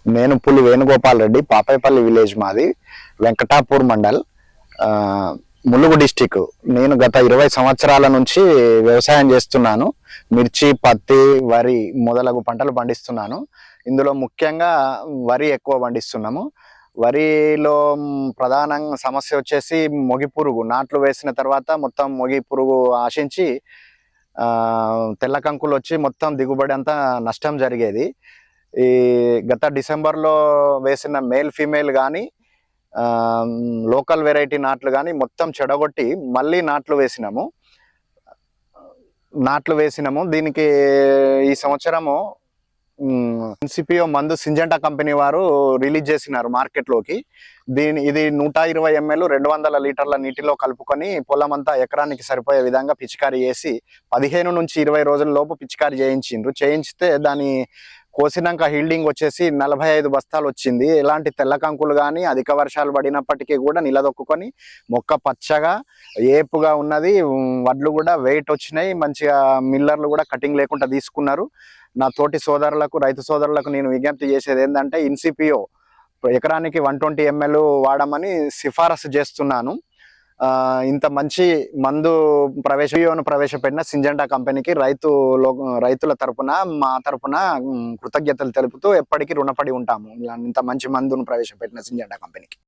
నేను పులి వేణుగోపాల్ రెడ్డి, పాపేపల్లి విలేజ్ మాది, వెంకటాపూర్ మండల్, ములుగు డిస్టిక్. నేను గత 20 సంవత్సరాల నుంచి వ్యవసాయం చేస్తున్నాను. మిర్చి, పత్తి, వరి మొదలగు పంటలు పండిస్తున్నాను. ఇందులో ముఖ్యంగా వరి ఎక్కువ పండిస్తున్నాము. వరిలో ప్రధానంగా సమస్య వచ్చేసి మొగి పురుగు. నాట్లు వేసిన తర్వాత మొత్తం మొగి పురుగు ఆశించి తెల్ల కంకులు వచ్చి మొత్తం దిగుబడి అంతా నష్టం జరిగేది. ఈ గత డిసెంబర్లో వేసిన మేల్ ఫీమేల్ కానీ లోకల్ వెరైటీ నాట్లు కానీ మొత్తం చెడగొట్టి మళ్ళీ నాట్లు వేసినాము. దీనికి ఈ సంవత్సరము ఎన్సిపిఓ మందు సింజెంటా కంపెనీ వారు రిలీజ్ చేసినారు మార్కెట్లోకి. ఇది 120 ml 200 లీటర్ల నీటిలో కలుపుకొని పొలం అంతా ఎకరానికి సరిపోయే విధంగా పిచికారీ చేసి 15 నుంచి 20 రోజుల లోపు పిచికారీ చేయిస్తే దాని కోసినాక హీల్డింగ్ వచ్చేసి 45 బస్తాలు వచ్చింది. ఎలాంటి తెల్ల కంకులు కానీ అధిక వర్షాలు పడినప్పటికీ కూడా నిలదొక్కుని మొక్క పచ్చగా ఏపుగా ఉన్నది. వడ్లు కూడా వెయిట్ వచ్చినాయి, మంచిగా మిల్లర్లు కూడా కటింగ్ లేకుండా తీసుకున్నారు. నా తోటి సోదరులకు, రైతు సోదరులకు నేను విజ్ఞప్తి చేసేది ఏంటంటే ఇన్సిపిఓ ఎకరానికి 120 ml వాడమని సిఫారసు చేస్తున్నాను. ఇంత మంచి మందు ప్రవేశపెట్టిన సింజెంటా కంపెనీకి రైతుల తరపున, మా తరపున కృతజ్ఞతలు తెలుపుతూ ఎప్పటికీ రుణపడి ఉంటాము. ఇంత మంచి మందును ప్రవేశపెట్టిన సింజెంటా కంపెనీకి.